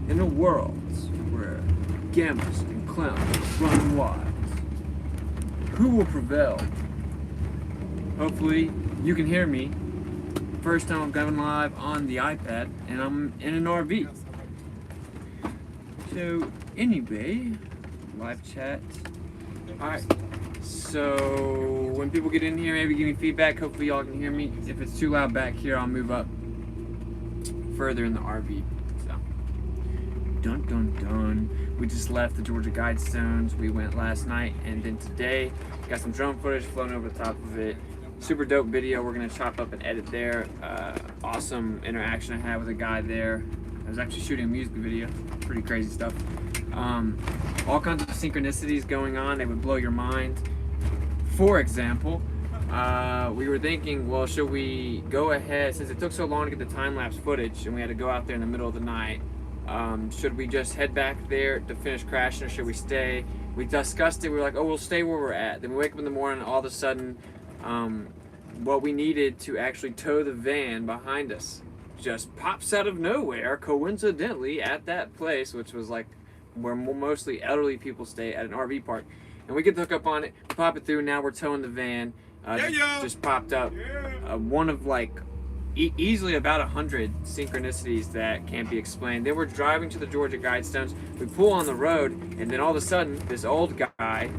In a world where gamblers and clowns run wild, who will prevail? Hopefully you can hear me. First time I'm going live on the iPad and I'm in an RV. So anyway, live chat. Alright, so when people get in here, maybe give me feedback. Hopefully y'all can hear me. If it's too loud back here, I'll move up further in the RV. So, dun dun dun. We just left the Georgia Guidestones. We went last night and then today. Got some drone footage floating over the top of it. Super dope video. We're gonna chop up and edit there. Awesome interaction I had with a guy there. I was actually shooting a music video. Pretty crazy stuff. All kinds of synchronicities going on. They would blow your mind. For example, we were thinking, well, should we go ahead, since it took so long to get the time-lapse footage and we had to go out there in the middle of the night, should we just head back there to finish crashing, or should we stay? We discussed it. We were like, oh, we'll stay where we're at. Then we wake up in the morning, all of a sudden, what we needed to actually tow the van behind us just pops out of nowhere, coincidentally, at that place, which was like where mostly elderly people stay at an RV park. And we get the hook up on it, pop it through. Now we're towing the van. Just popped up. One of like easily about 100 synchronicities that can't be explained. Then we're driving to the Georgia Guidestones. We pull on the road, and then all of a sudden, this old guy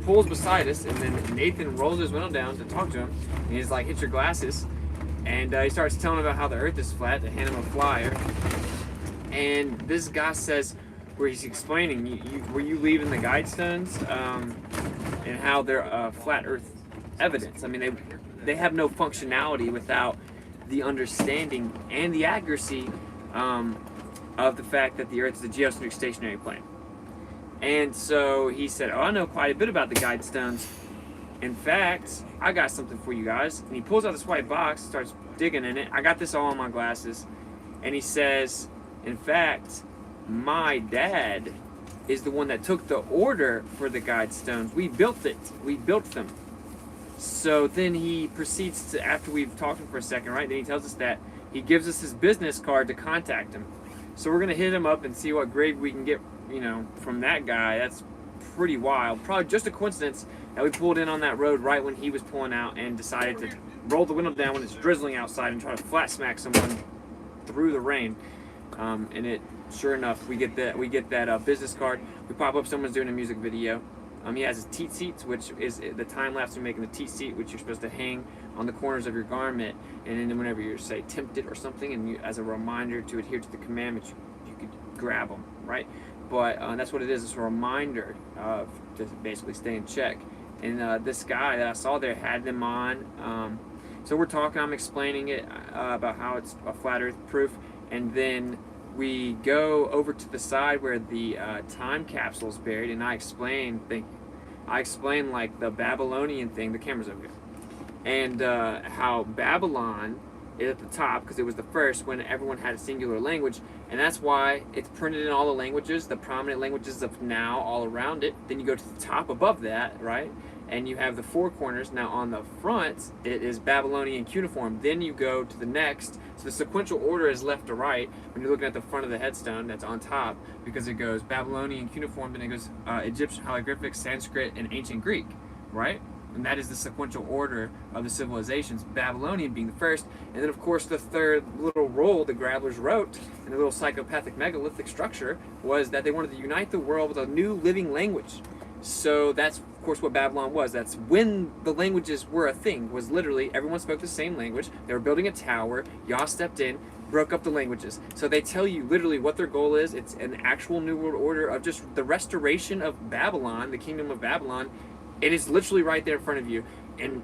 pulls beside us, and then Nathan rolls his window down to talk to him. And he's like, "Hit your glasses." And he starts telling about how the earth is flat. They hand him a flyer. And this guy says, where he's explaining, were you leaving the Guidestones? And how they're flat earth evidence. I mean, they have no functionality without the understanding and the accuracy of the fact that the earth is a geocentric stationary plane. And so he said, oh, I know quite a bit about the Guidestones. In fact, I got something for you guys. And he pulls out this white box, starts digging in it. I got this all on my glasses. And he says, in fact, my dad is the one that took the order for the Guidestones. We built it. We built them. So then he proceeds to, after we've talked to him for a second, right, then he tells us that he gives us his business card to contact him. So we're going to hit him up and see what grade we can get, you know, from that guy. That's pretty wild. Probably just a coincidence that we pulled in on that road right when he was pulling out and decided to roll the window down when it's drizzling outside and try to flat smack someone through the rain. And it, sure enough, we get that business card. We pop up, someone's doing a music video. He has his teat seats, which is the time lapse of making the teat seat, which you're supposed to hang on the corners of your garment, and then whenever you're, say, tempted or something, and you, as a reminder to adhere to the commandments, you could grab them, right? But that's what it is. It's a reminder to basically stay in check. And this guy that I saw there had them on. So we're talking. I'm explaining it about how it's a flat Earth proof, and then we go over to the side where the time capsule is buried, and I explain like the Babylonian thing. The camera's over here, and how Babylon is at the top because it was the first when everyone had a singular language, and that's why it's printed in all the languages, the prominent languages of now, all around it. Then you go to the top above that, right? And you have the four corners. Now on the front, it is Babylonian cuneiform. Then you go to the next. So the sequential order is left to right when you're looking at the front of the headstone that's on top, because it goes Babylonian cuneiform, then it goes Egyptian hieroglyphics, Sanskrit, and ancient Greek, right? And that is the sequential order of the civilizations, Babylonian being the first. And then, of course, the third little roll the Grabblers wrote in the little psychopathic megalithic structure was that they wanted to unite the world with a new living language. So that's, of course, what Babylon was. That's when the languages were a thing, was literally everyone spoke the same language. They were building a tower. Yah stepped in, broke up the languages. So they tell you literally what their goal is. It's an actual New World Order of just the restoration of Babylon, the kingdom of Babylon. It is literally right there in front of you. And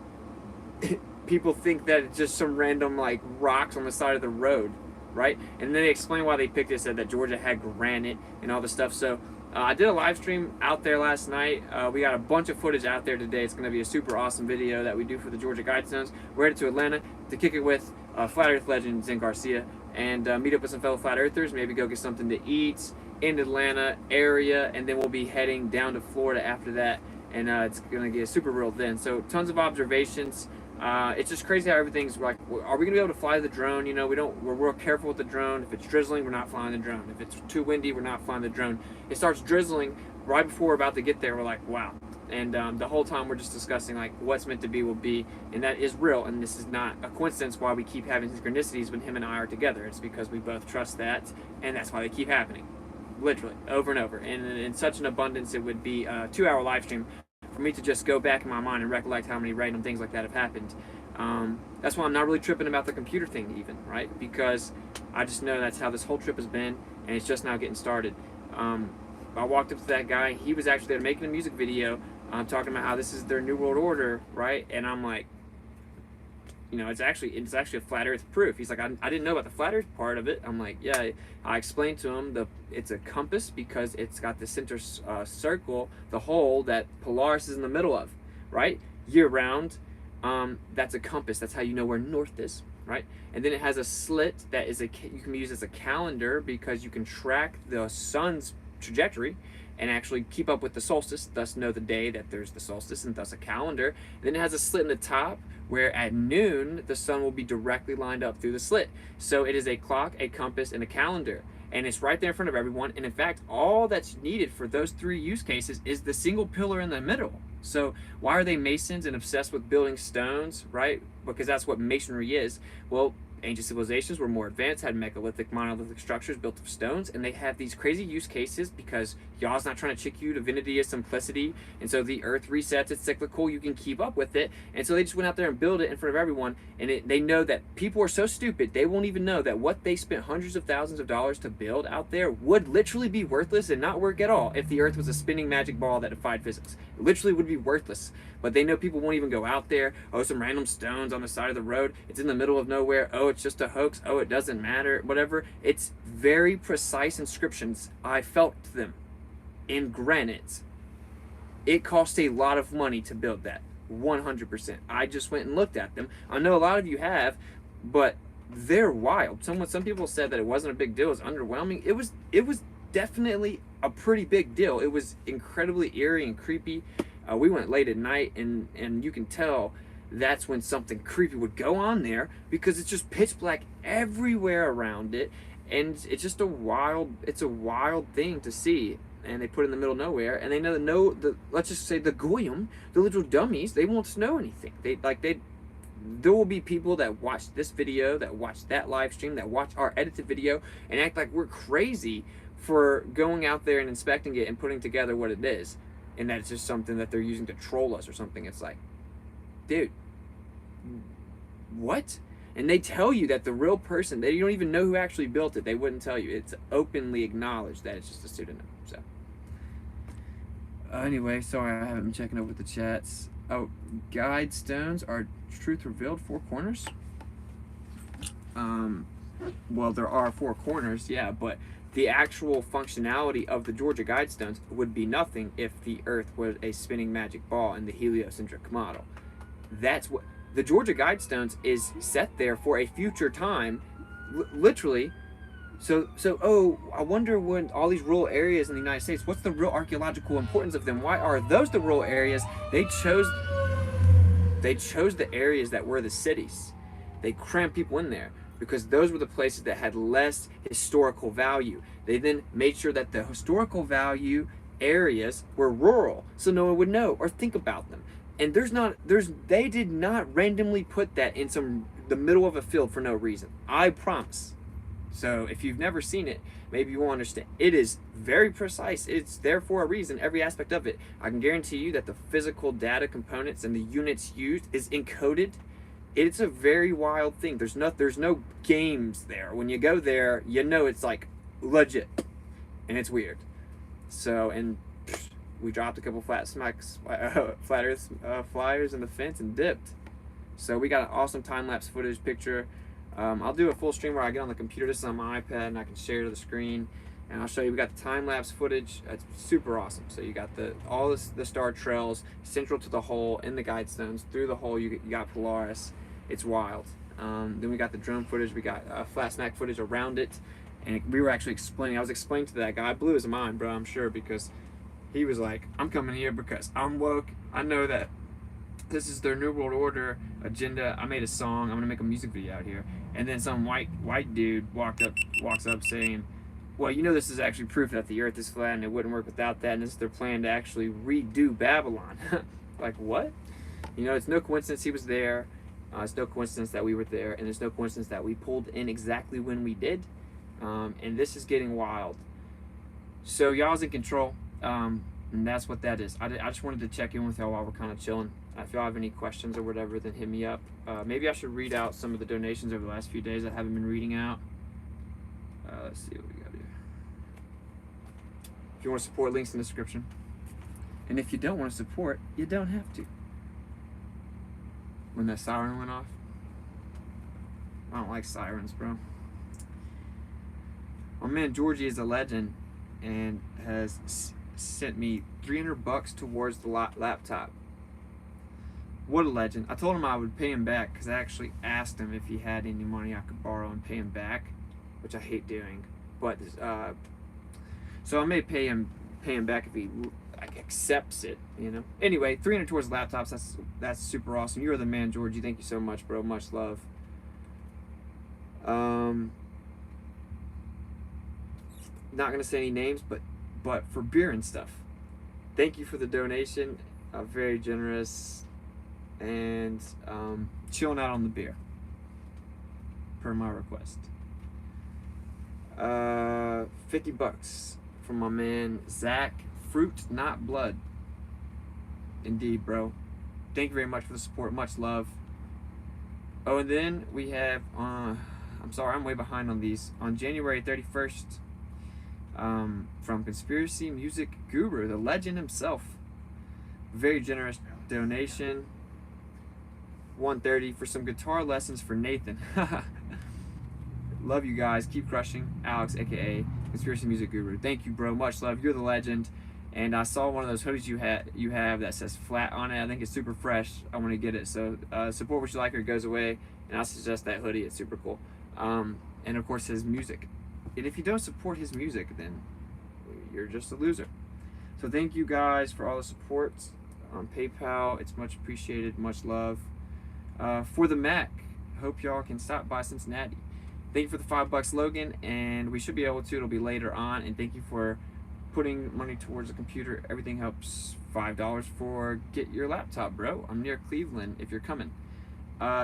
people think that it's just some random like rocks on the side of the road, right? And then they explain why they picked it, said that Georgia had granite and all this stuff. So I did a live stream out there last night. We got a bunch of footage out there today. It's going to be a super awesome video that we do for the Georgia Guidestones. We're headed to Atlanta to kick it with Flat Earth legend Zen Garcia and meet up with some fellow Flat Earthers, maybe go get something to eat in Atlanta area, and then we'll be heading down to Florida after that, and it's going to get super real then. So tons of observations. It's just crazy how everything's like, are we gonna be able to fly the drone? You know, we're real careful with the drone. If it's drizzling, we're not flying the drone. If it's too windy, we're not flying the drone. It starts drizzling right before we're about to get there. We're like, wow. And the whole time we're just discussing like what's meant to be will be, and that is real. And this is not a coincidence why we keep having synchronicities when him and I are together. It's because we both trust that, and that's why they keep happening, literally over and over. And in such an abundance, it would be a 2-hour live stream for me to just go back in my mind and recollect how many random things like that have happened. That's why I'm not really tripping about the computer thing even, right? Because I just know that's how this whole trip has been, and it's just now getting started. I walked up to that guy. He was actually there making a music video, talking about how this is their new world order, right? And I'm like, you know, it's actually a flat Earth proof. He's like, I didn't know about the flat Earth part of it. I'm like, yeah. I explained to him it's a compass because it's got the center circle, the hole that Polaris is in the middle of, right? Year round. That's a compass. That's how you know where north is, right? And then it has a slit that is you can use as a calendar because you can track the sun's trajectory and actually keep up with the solstice, thus know the day that there's the solstice, and thus a calendar. And then it has a slit in the top where at noon the sun will be directly lined up through the slit. So it is a clock, a compass, and a calendar. And it's right there in front of everyone. And in fact, all that's needed for those 3 use cases is the single pillar in the middle. So why are they Masons and obsessed with building stones, right? Because that's what masonry is. Well, ancient civilizations were more advanced, had megalithic, monolithic structures built of stones, and they have these crazy use cases because y'all's not trying to trick you. Divinity is simplicity, and so the earth resets, it's cyclical, you can keep up with it. And so they just went out there and built it in front of everyone, and they know that people are so stupid, they won't even know that what they spent hundreds of thousands of dollars to build out there would literally be worthless and not work at all if the earth was a spinning magic ball that defied physics. It literally would be worthless. But they know people won't even go out there. Oh, some random stones on the side of the road. It's in the middle of nowhere. Oh, it's just a hoax. Oh, it doesn't matter. Whatever. It's very precise inscriptions. I felt them in granite. It cost a lot of money to build that. 100%. I just went and looked at them. I know a lot of you have, but they're wild. Some people said that it wasn't a big deal. It was underwhelming. It was definitely a pretty big deal. It was incredibly eerie and creepy. We went late at night, and you can tell that's when something creepy would go on there because it's just pitch black everywhere around it, and it's just a wild thing to see. And they put it in the middle of nowhere, and they know let's just say the goyim, the little dummies, they won't know anything. There will be people that watch this video, that watch that live stream, that watch our edited video, and act like we're crazy for going out there and inspecting it and putting together what it is. And that it's just something that they're using to troll us or something. It's like, dude, what? And they tell you that the real person, you don't even know who actually built it. They wouldn't tell you. It's openly acknowledged that it's just a pseudonym. So, anyway, sorry I haven't been checking over the chats. Oh, guide stones are truth revealed 4 corners. Well, there are 4 corners, yeah, but the actual functionality of the Georgia Guidestones would be nothing if the Earth was a spinning magic ball in the heliocentric model. That's what the Georgia Guidestones is set there for, a future time, literally. So oh, I wonder when all these rural areas in the United States, what's the real archaeological importance of them? Why are those the rural areas? They chose the areas that were the cities. They crammed people in there because those were the places that had less historical value. They then made sure that the historical value areas were rural, so no one would know or think about them. And they did not randomly put that in the middle of a field for no reason. I promise. So if you've never seen it, maybe you won't understand. It is very precise. It's there for a reason, every aspect of it. I can guarantee you that the physical data components and the units used is encoded. It's a very wild thing. There's no games there. When you go there, you know it's like legit, and it's weird. So, and we dropped a couple flat Earth flyers in the fence and dipped. So we got an awesome time-lapse footage picture. I'll do a full stream where I get on the computer. This is on my iPad, and I can share to the screen. And I'll show you, we got the time-lapse footage. It's super awesome. So you got all the star trails central to the hole in the guide stones. Through the hole, you got Polaris. It's wild. Then we got the drone footage. We got flat snack footage around it. And we were actually I was explaining to that guy. I blew his mind, bro, I'm sure, because he was like, I'm coming here because I'm woke. I know that This is their New World Order agenda. I made a song. I'm gonna make a music video out here. And then some white dude walks up saying, well, you know, this is actually proof that the earth is flat and it wouldn't work without that, and this is their plan to actually redo Babylon. Like, what? You know, it's no coincidence he was there. It's no coincidence that we were there, and it's no coincidence that we pulled in exactly when we did. And this is getting wild. So y'all's in control, and that's what that is. I just wanted to check in with y'all while we're kind of chilling. If y'all have any questions or whatever, then hit me up. Maybe I should read out some of the donations over the last few days I haven't been reading out. Let's see what we got here. If you want to support, links in the description. And if you don't want to support, you don't have to. When that siren went off, I don't like sirens, bro. My man Georgie is a legend and has sent me $300 towards the laptop. What a legend. I told him I would pay him back because I actually asked him if he had any money I could borrow and pay him back, which I hate doing. But so I may pay him back if he accepts it, you know. Anyway, 300 towards laptops. That's super awesome. You're the man, Georgie. Thank you so much, bro. Much love. Not gonna say any names, but for beer and stuff. Thank you for the donation. Very generous. And chilling out on the beer per my request. $50 from my man Zach. Fruit, not blood. Indeed, bro. Thank you very much for the support. Much love. Oh, and then we have I'm sorry, I'm way behind on these. On January 31st, from Conspiracy Music Guru, the legend himself. Very generous donation. $130 for some guitar lessons for Nathan. Love you guys. Keep crushing. Alex, aka Conspiracy Music Guru. Thank you, bro. Much love. You're the legend. And I saw one of those hoodies you have that says flat on it. I think it's super fresh. I want to get it. So support what you like or it goes away. And I suggest that hoodie. It's super cool. And of course his music. And if you don't support his music, then you're just a loser. So thank you guys for all the support on PayPal. It's much appreciated. Much love. For the Mac, hope y'all can stop by Cincinnati. Thank you for the $5, Logan, and we should be able to. It'll be later on. And thank you for putting money towards a computer. Everything helps. $5 for get your laptop, bro. I'm near Cleveland if you're coming.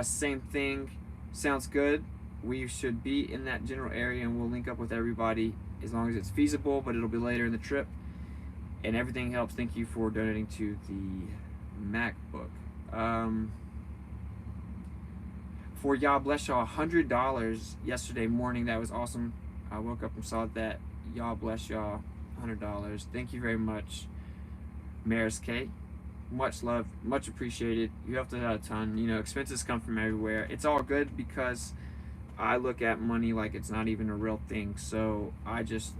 Same thing. Sounds good. We should be in that general area, and we'll link up with everybody as long as it's feasible. But it'll be later in the trip. And everything helps. Thank you for donating to the MacBook. For y'all, bless y'all, $100 yesterday morning. That was awesome. I woke up and saw that. Y'all bless y'all, $100. Thank you very much, Maris K. Much love, much appreciated. You helped us out a ton. You know, expenses come from everywhere. It's all good because I look at money like it's not even a real thing. So I just,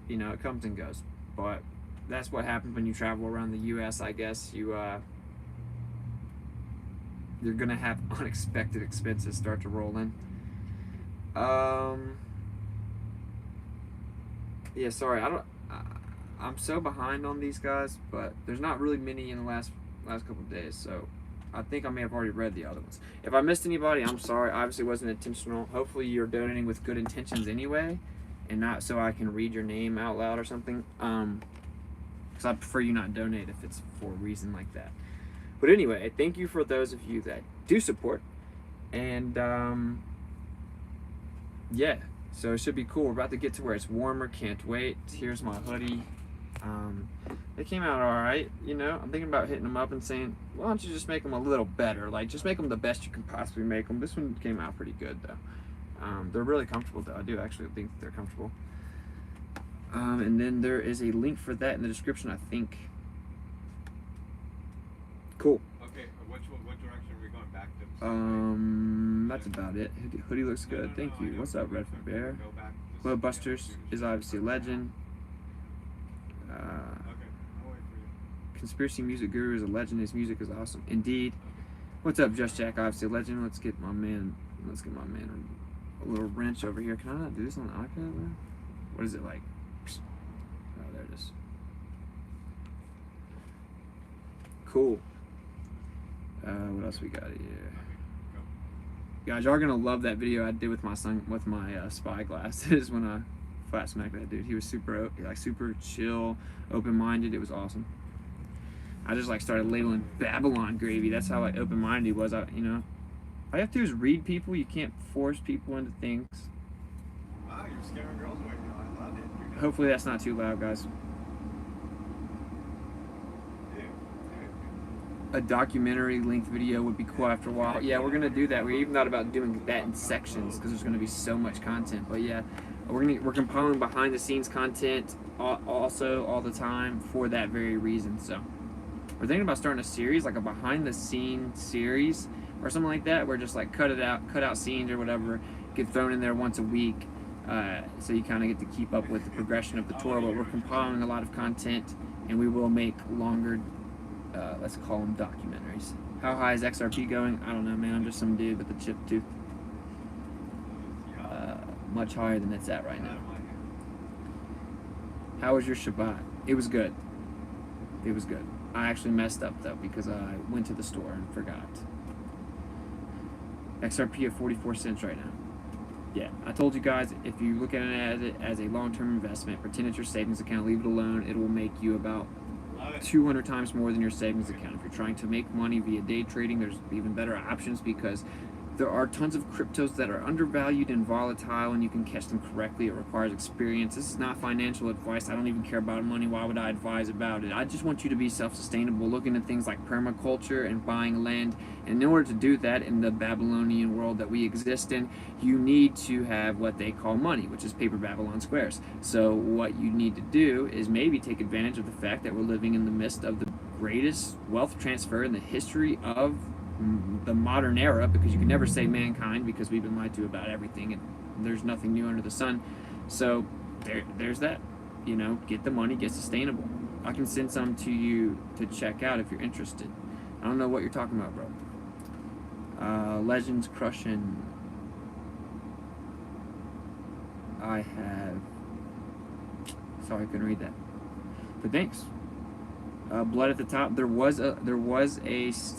you know, it comes and goes. But that's what happens when you travel around the U.S. I guess you're gonna have unexpected expenses start to roll in. Yeah, sorry, I'm so behind on these guys, but there's not really many in the last couple of days, so I think I may have already read the other ones. If I missed anybody, I'm sorry. Obviously it wasn't intentional. Hopefully you're donating with good intentions anyway, and not so I can read your name out loud or something. Because I prefer you not donate if it's for a reason like that. But anyway, thank you for those of you that do support. And yeah, so it should be cool. We're about to get to where it's warmer. Can't wait. Here's my hoodie. They came out all right. You know, I'm thinking about hitting them up and saying, why don't you just make them a little better? Like, just make them the best you can possibly make them. This one came out pretty good, though. They're really comfortable, though. I do actually think they're comfortable. And then there is a link for that in the description, I think. Cool. Okay, what direction are we going back to? That's about it. Hoodie looks good. Thank you. What's up, Redford Bear? Globe Busters is obviously a legend. Okay, I'll wait for you. Conspiracy Music Guru is a legend. His music is awesome. Indeed. What's up, Just Jack? Obviously a legend. Let's get my man a little wrench over here. Can I not do this on the iPad, man? What is it like? Oh, there it is. Cool. What else we got here? Guys, y'all are gonna love that video I did with my son with my spy glasses when I flat smacked that dude. He was super chill, open-minded. It was awesome. I just like started labeling Babylon gravy. That's how like open-minded he was. You know, all you have to do is read people. You can't force people into things. Wow, you're scaring girls away now. I love it. Hopefully that's not too loud, guys. A documentary length video would be cool after a while. Yeah, we're gonna do that. We even thought about doing that in sections because there's gonna be so much content. But yeah, we're compiling behind the scenes content also all the time for that very reason. So we're thinking about starting a series, like a behind the scenes series or something like that, where just like cut out scenes or whatever, get thrown in there once a week, so you kind of get to keep up with the progression of the tour. But we're compiling a lot of content, and we will make longer. Let's call them documentaries. How high is XRP going? I don't know, man. I'm just some dude with a chipped tooth. Much higher than it's at right now. How was your Shabbat? It was good. It was good. I actually messed up though because I went to the store and forgot. XRP at 44 cents right now. Yeah, I told you guys, if you look at it as a long-term investment, pretend it's your savings account, leave it alone, it will make you about 200 times more than your savings account. If you're trying to make money via day trading, there's even better options because there are tons of cryptos that are undervalued and volatile, and you can catch them correctly. It requires experience. This is not financial advice. I don't even care about money. Why would I advise about it? I just want you to be self-sustainable, looking at things like permaculture and buying land. And in order to do that in the Babylonian world that we exist in, you need to have what they call money, which is paper Babylon squares. So what you need to do is maybe take advantage of the fact that we're living in the midst of the greatest wealth transfer in the history of the modern era, because you can never say mankind because we've been lied to about everything and there's nothing new under the sun. So there's that, you know, get the money, get sustainable. I can send some to you to check out if you're interested. I don't know what you're talking about, bro. Legends crushing. I have, sorry, I couldn't read that, but thanks. Blood at the top. There was a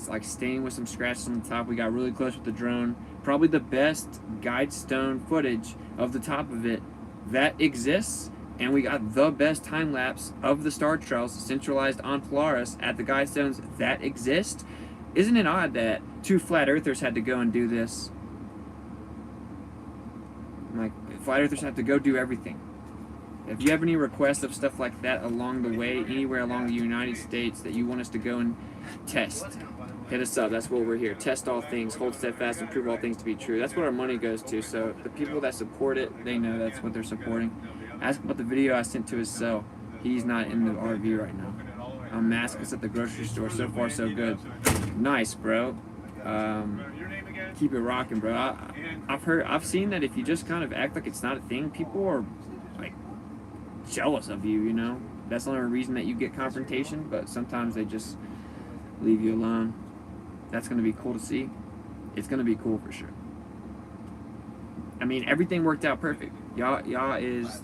like stain with some scratches on the top. We got really close with the drone. Probably the best guide stone footage of the top of it that exists, and we got the best time lapse of the star trails centralized on Polaris at the guide stones that exist. Isn't it odd that two flat earthers had to go and do this? Like, flat earthers have to go do everything. If you have any requests of stuff like that along the way, anywhere along the United States that you want us to go and test, hit us up. That's what we're here. Test all things, hold steadfast, and prove all things to be true. That's what our money goes to. So the people that support it, they know that's what they're supporting. Ask about the video I sent to his cell. He's not in the RV right now. I'm maskless at the grocery store. So far, so good. Nice, bro. Keep it rocking, bro. I've seen that if you just kind of act like it's not a thing, people are like jealous of you, you know. That's the only reason that you get confrontation, but sometimes they just leave you alone. That's gonna be cool to see. It's gonna be cool for sure. I mean, everything worked out perfect. Y'all is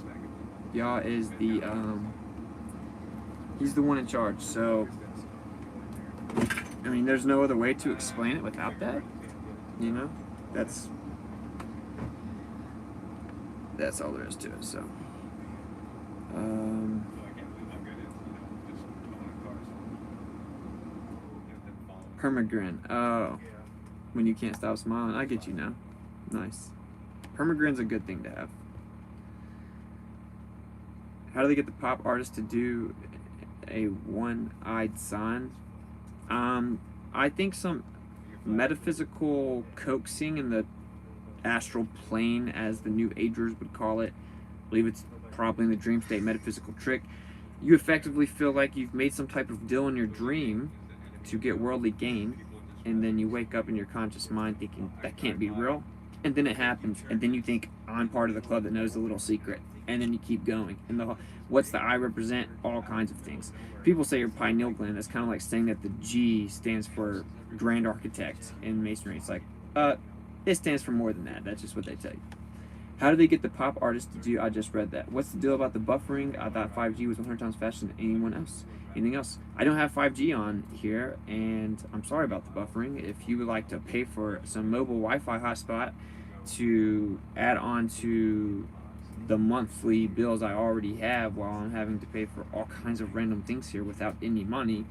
the he's the one in charge. So I mean, there's no other way to explain it without that, you know. That's all there is to it. So Permagrin. Oh, when you can't stop smiling. I get you now. Nice. Permagrin's a good thing to have. How do they get the pop artist to do a one-eyed sign? I think some metaphysical coaxing in the astral plane, as the New Agers would call it. I believe it's probably in the dream state metaphysical trick. You effectively feel like you've made some type of deal in your dream to get worldly gain, and then you wake up in your conscious mind thinking that can't be real, and then it happens, and then you think, I'm part of the club that knows the little secret, and then you keep going. And what's the I represent? All kinds of things. People say your pineal gland. That's kind of like saying that the G stands for Grand Architect in Masonry. It's like, it stands for more than that. That's just what they tell you. How do they get the pop artists to do? I just read that. What's the deal about the buffering? I thought 5G was 100 times faster than anyone else. Anything else? I don't have 5G on here, and I'm sorry about the buffering. If you would like to pay for some mobile Wi-Fi hotspot to add on to the monthly bills I already have while I'm having to pay for all kinds of random things here without any money,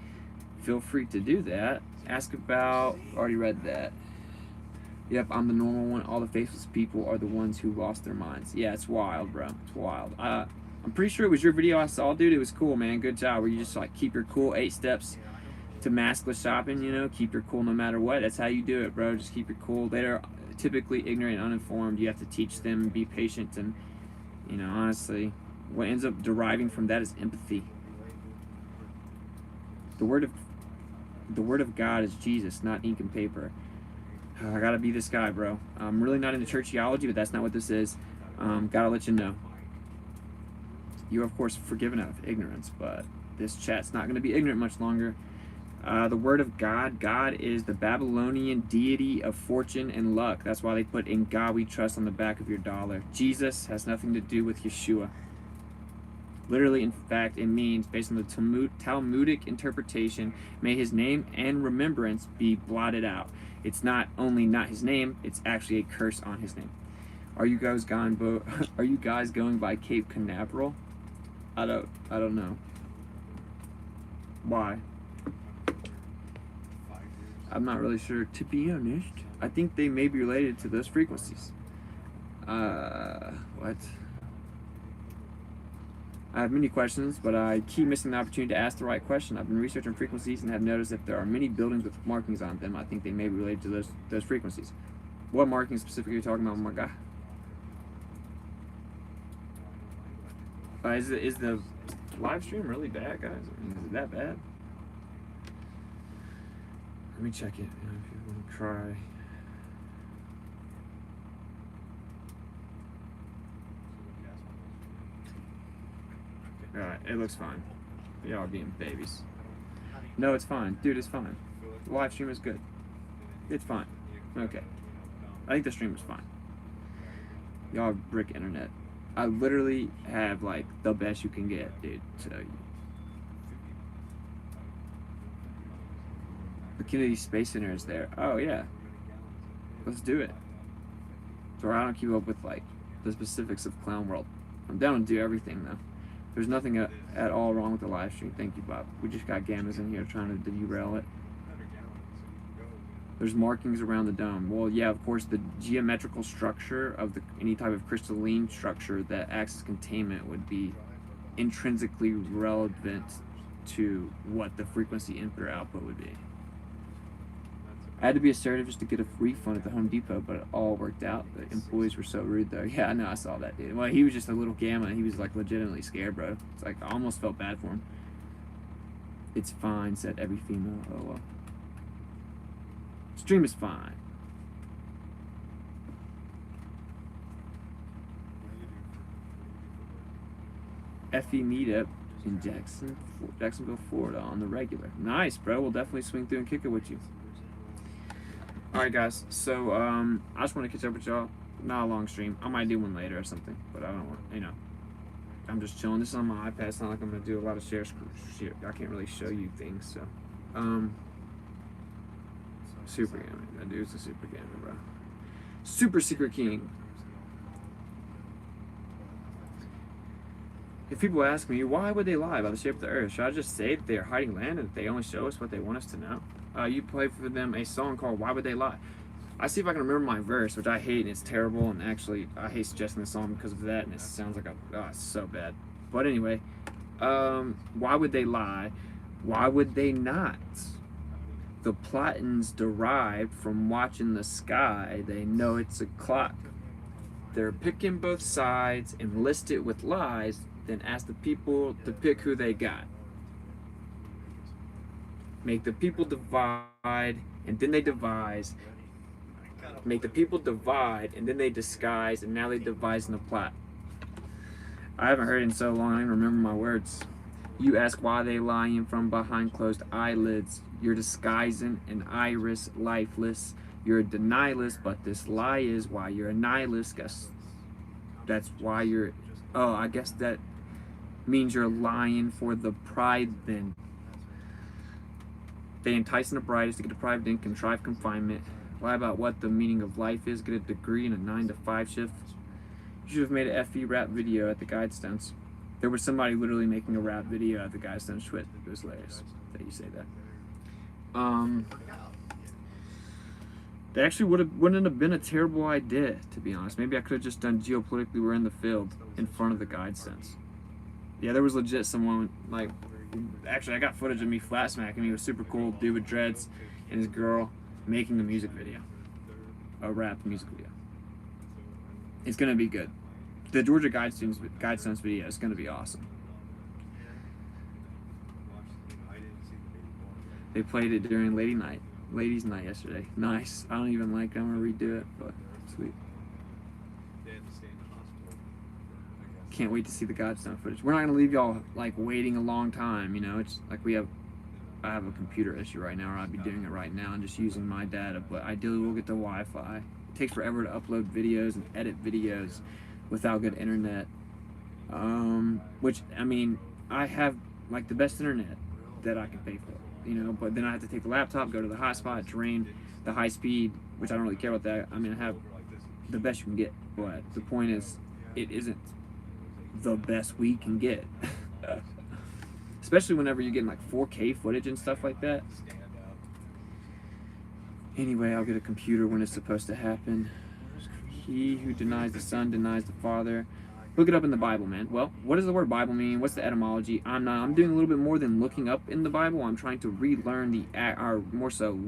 feel free to do that. Ask about, already read that. Yep, I'm the normal one. All the faceless people are the ones who lost their minds. Yeah, it's wild, bro. It's wild. I'm pretty sure it was your video I saw, dude. It was cool, man. Good job. Where you just like keep your cool 8 steps to maskless shopping, you know? Keep your cool no matter what. That's how you do it, bro. Just keep your cool. They're typically ignorant and uninformed. You have to teach them and be patient. And, you know, honestly, what ends up deriving from that is empathy. The word of God is Jesus, not ink and paper. I gotta be this guy, bro. I'm really not into church theology, but that's not what this is. Gotta let you know. You're, of course, forgiven out of ignorance, but this chat's not gonna be ignorant much longer. The word of God. God is the Babylonian deity of fortune and luck. That's why they put "In God We Trust" on the back of your dollar. Jesus has nothing to do with Yeshua. Literally, in fact, it means, based on the Talmudic interpretation, may his name and remembrance be blotted out. It's not only not his name, it's actually a curse on his name. Are you guys going by Cape Canaveral? I don't know. Why? I'm not really sure, to be honest. I think they may be related to those frequencies. What? I have many questions, but I keep missing the opportunity to ask the right question. I've been researching frequencies and have noticed if there are many buildings with markings on them, I think they may be related to those frequencies. What markings specifically are you talking about, my guy? Is the live stream really bad, guys? I mean, is it that bad? Let me check it. If you want to try. Alright, it looks fine. Y'all are being babies. No, it's fine. Dude, it's fine. The live stream is good. It's fine. Okay. I think the stream is fine. Y'all have brick internet. I literally have, like, the best you can get, dude. So, the Kennedy Space Center is there. Oh, yeah. Let's do it. So I don't keep up with, like, the specifics of Clown World. I'm down to do everything, though. There's nothing at all wrong with the live stream. Thank you, Bob. We just got gammas in here trying to derail it. There's markings around the dome. Well, yeah, of course, the geometrical structure of any type of crystalline structure that acts as containment would be intrinsically relevant to what the frequency input or output would be. I had to be assertive just to get a refund at the Home Depot, but it all worked out. The employees were so rude, though. Yeah, I know, I saw that, dude. Well, he was just a little gamma. He was, like, legitimately scared, bro. It's like, I almost felt bad for him. It's fine, said every female. Oh, well. Stream is fine. FE meetup in Jacksonville, Florida on the regular. Nice, bro. We'll definitely swing through and kick it with you. Alright, guys. So, I just want to catch up with y'all. Not a long stream. I might do one later or something, but I don't want, you know. I'm just chilling. This is on my iPad. It's not like I'm going to do a lot of shares. I can't really show you things, so. Super gaming. That dude's a super gamer, bro. Super Secret King. If people ask me, why would they lie about the shape of the earth? Should I just say that they're hiding land and that they only show us what they want us to know? You play for them a song called Why Would They Lie? I see if I can remember my verse, which I hate and it's terrible, and actually I hate suggesting the song because of that, and it sounds like it's so bad. But anyway, why would they lie? Why would they not? The Platons derived from watching the sky. They know it's a clock. They're picking both sides and list it with lies, then ask the people to pick who they got. Make the people divide, and then they devise. Make the people divide, and then they disguise, and now they devise in a plot. I haven't heard it in so long, I don't even remember my words. You ask why they lying from behind closed eyelids. You're disguising an iris lifeless. You're a denialist, but this lie is why you're a nihilist. Guess that's why you're, oh, I guess that means you're lying for the pride then. They entice the brightest to get deprived in contrived confinement. Lie about what the meaning of life is, get a degree in a 9 to 5 shift. You should have made an FE rap video at the Guidestones. There was somebody literally making a rap video at the Guidestones Twitch. It was hilarious that you say that. That actually wouldn't have been a terrible idea, to be honest. Maybe I could have just done geopolitically we're in the field in front of the Guidestones. Yeah, there was legit someone, like, actually I got footage of me flat smacking. He was super cool, dude with dreads and his girl making a music video. A rap music video. It's gonna be good. The Georgia Guidestones video is gonna be awesome. They played it during ladies' night yesterday. Nice. I don't even like it. I'm gonna redo it, but sweet. Can't wait to see the Guidestone footage. We're not gonna leave y'all like waiting a long time, you know. It's like I have a computer issue right now, or I'd be doing it right now and just using my data, but ideally we'll get the Wi-Fi. It takes forever to upload videos and edit videos without good internet. Which, I mean, I have like the best internet that I can pay for, you know, but then I have to take the laptop, go to the hotspot, drain the high speed, which I don't really care about that. I mean, I have the best you can get, but the point is, it isn't the best we can get. Especially whenever you're getting like 4K footage and stuff like that. Anyway, I'll get a computer when it's supposed to happen. He who denies the Son denies the Father. Look it up in the Bible, man. Well, what does the word Bible mean? What's the etymology? I'm doing a little bit more than looking up in the Bible. I'm trying to relearn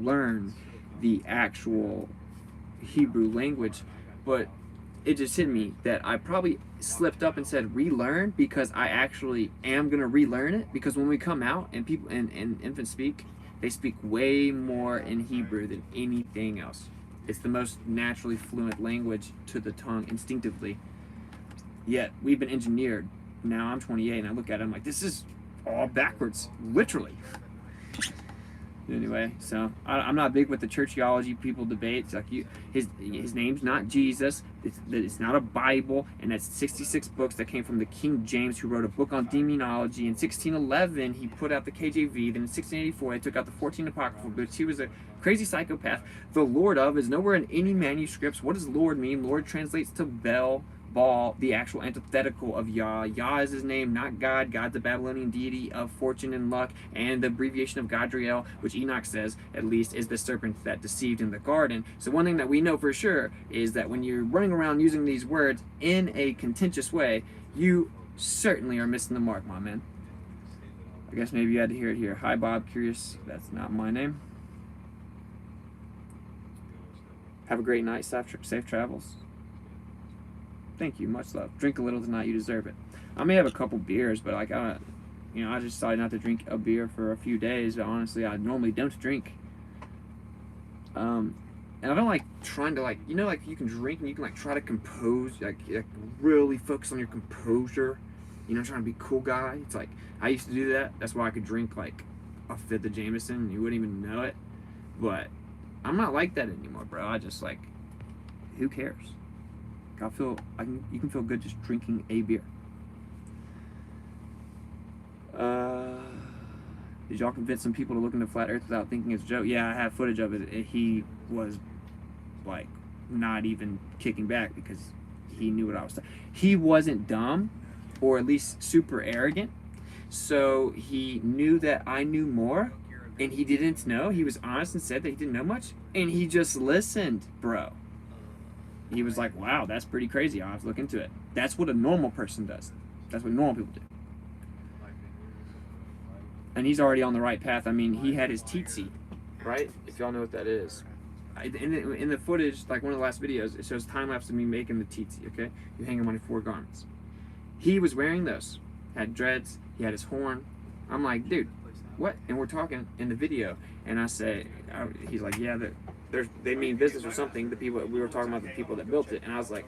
learn the actual Hebrew language. But it just hit me that I probably slipped up and said relearn, because I actually am gonna relearn it, because when we come out and people and infants speak, they speak way more in Hebrew than anything else. It's the most naturally fluent language to the tongue instinctively. Yet we've been engineered. Now I'm 28 and I look at it, I'm like, this is all backwards, literally. Anyway, so I'm not big with the churchiology people debate. It's like his name's not Jesus. It's not a Bible, and that's 66 books that came from the King James, who wrote a book on demonology. In 1611, he put out the KJV. Then in 1684, they took out the 14 apocryphal books. He was a crazy psychopath. The Lord of is nowhere in any manuscripts. What does Lord mean? Lord translates to Baal, the actual antithetical of Yah. Yah is his name, not God. God's the Babylonian deity of fortune and luck, and the abbreviation of Gadriel, which Enoch says, at least, is the serpent that deceived in the garden. So one thing that we know for sure is that when you're running around using these words in a contentious way, you certainly are missing the mark, my man. I guess maybe you had to hear it here. Hi, Bob. Curious. That's not my name. Have a great night. Safe travels. Thank you, much love. Drink a little tonight, you deserve it. I may have a couple beers, but like, I just decided not to drink a beer for a few days. But honestly, I normally don't drink. And I don't like trying to like, you know, like you can drink and you can like try to compose, like really focus on your composure. You know, trying to be a cool guy. It's like, I used to do that. That's why I could drink like a fifth of Jameson and you wouldn't even know it. But I'm not like that anymore, bro. I just like, who cares? You can feel good just drinking a beer. Did y'all convince some people to look into flat earth without thinking it's a joke? Yeah, I have footage of it. He was like not even kicking back because he knew what I was saying. He wasn't dumb, or at least super arrogant. So he knew that I knew more, and he didn't know. He was honest and said that he didn't know much, and he just listened, bro. He was like, wow, that's pretty crazy. I'll have to look into it. That's what a normal person does. That's what normal people do. And he's already on the right path. I mean, he had his tsetse, right? If y'all know what that is. In the footage, like one of the last videos, it shows time-lapse of me making the tsetse, okay? You hang him on your 4 garments. He was wearing those. Had dreads. He had his horn. I'm like, dude, what? And we're talking in the video. And I say, he's like, yeah, they mean business or something. The people, we were talking about the people that built it, and I was like,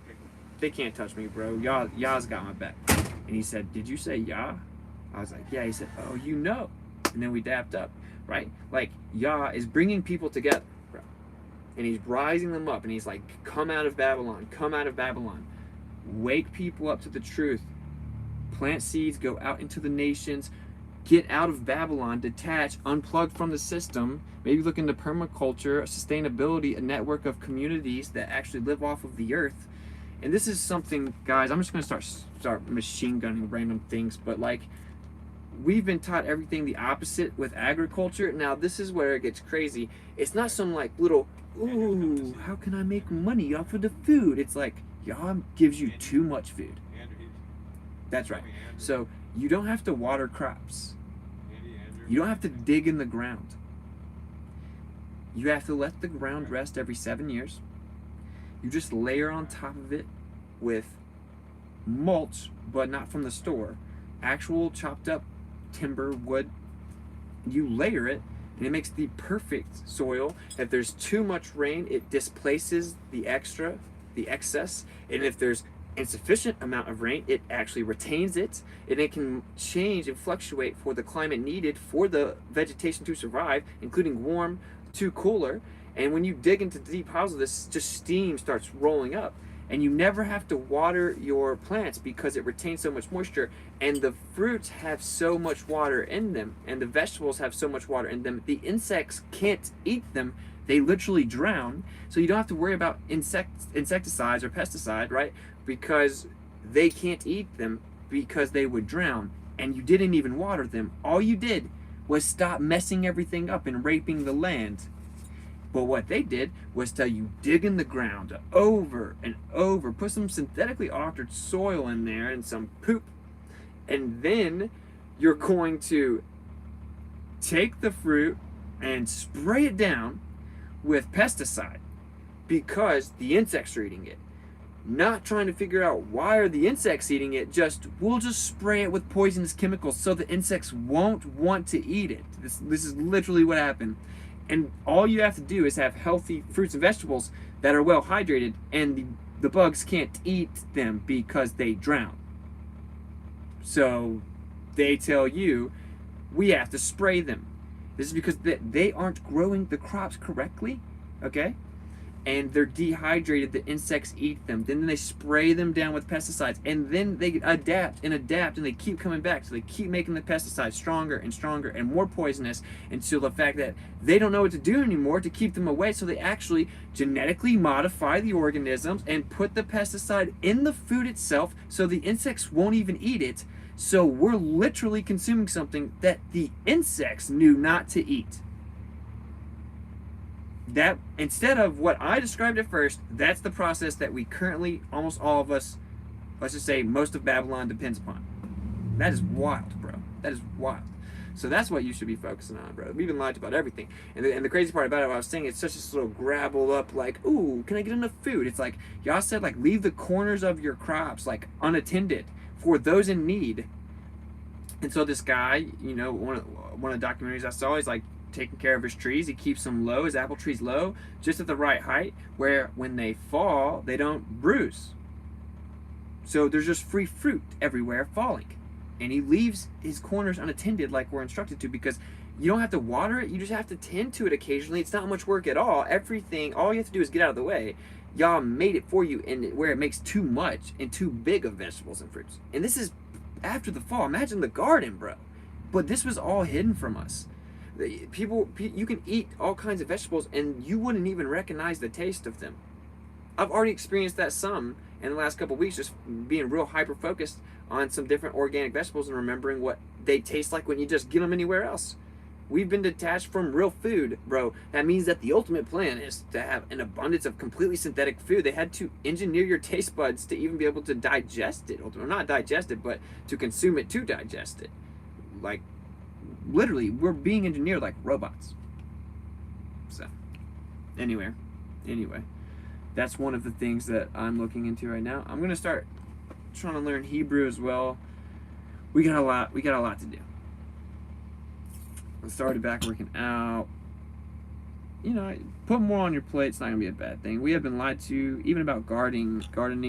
they can't touch me, bro. Yah's got my back. And he said, did you say Yah? I was like, yeah. He said, oh, you know. And then we dapped up, right? Like, Yah is bringing people together, bro. And he's rising them up, and he's like, come out of Babylon, come out of Babylon. wake people up to the truth, plant seeds, go out into the nations, get out of Babylon, detach, unplug from the system, maybe look into permaculture, sustainability, a network of communities that actually live off of the earth. And this is something, guys, I'm just going to start machine gunning random things, but like, we've been taught everything the opposite with agriculture. Now, this is where it gets crazy. It's not some like little, ooh, how can I make money off of the food? It's like, y'all gives you too much food. That's right. So you don't have to water crops. You don't have to dig in the ground. You have to let the ground rest every 7 years. You just layer on top of it with mulch, but not from the store. Actual chopped up timber, wood. You layer it, and it makes the perfect soil. If there's too much rain, it displaces the excess. And if there's insufficient amount of rain, it actually retains it, and it can change and fluctuate for the climate needed for the vegetation to survive, including warm to cooler. And when you dig into the deep holes of this, just steam starts rolling up, and you never have to water your plants because it retains so much moisture, and the fruits have so much water in them, and the vegetables have so much water in them, the insects can't eat them. They literally drown. So you don't have to worry about insecticides or pesticide, right? Because they can't eat them because they would drown, and you didn't even water them. All you did was stop messing everything up and raping the land. But what they did was tell you, dig in the ground over and over, put some synthetically altered soil in there and some poop, and then you're going to take the fruit and spray it down with pesticide because the insects are eating it. Not trying to figure out why are the insects eating it, we'll just spray it with poisonous chemicals so the insects won't want to eat it. This is literally what happened. And all you have to do is have healthy fruits and vegetables that are well hydrated, and the bugs can't eat them because they drown. So they tell you, we have to spray them. This is because they aren't growing the crops correctly, okay? And they're dehydrated, the insects eat them. Then they spray them down with pesticides, and then they adapt, and they keep coming back. So they keep making the pesticides stronger and stronger and more poisonous until the fact that they don't know what to do anymore to keep them away. So they actually genetically modify the organisms and put the pesticide in the food itself so the insects won't even eat it. So we're literally consuming something that the insects knew not to eat. That, instead of what I described at first, that's the process that we currently, almost all of us, let's just say most of Babylon depends upon. That is wild, bro. That is wild. So that's what you should be focusing on, bro. We've been lied to about everything. And the crazy part about it, what I was saying, it's such a little grabble up, like, ooh, can I get enough food? It's like, y'all said, like, leave the corners of your crops, like, unattended for those in need. And so this guy, you know, one of the documentaries I saw, he's like, taking care of his trees. He keeps them low, his apple trees low, just at the right height, where when they fall, they don't bruise. So there's just free fruit everywhere falling. And he leaves his corners unattended like we're instructed to, because you don't have to water it, you just have to tend to it occasionally. It's not much work at all. Everything, all you have to do is get out of the way. Y'all made it for you, and where it makes too much and too big of vegetables and fruits. And this is after the fall. Imagine the garden, bro. But this was all hidden from us. You can eat all kinds of vegetables and you wouldn't even recognize the taste of them. I've already experienced that some in the last couple of weeks, just being real hyper focused on some different organic vegetables and remembering what they taste like when you just get them anywhere else. We've been detached from real food, bro. That means that the ultimate plan is to have an abundance of completely synthetic food. They had to engineer your taste buds to even be able to digest it. Or not digest it, but to consume it to digest it. Like, literally, we're being engineered like robots. So, anyway, that's one of the things that I'm looking into right now. I'm gonna start trying to learn Hebrew as well. We got a lot to do. I started back working out. You know, put more on your plate. It's not gonna be a bad thing. We have been lied to, even about gardening.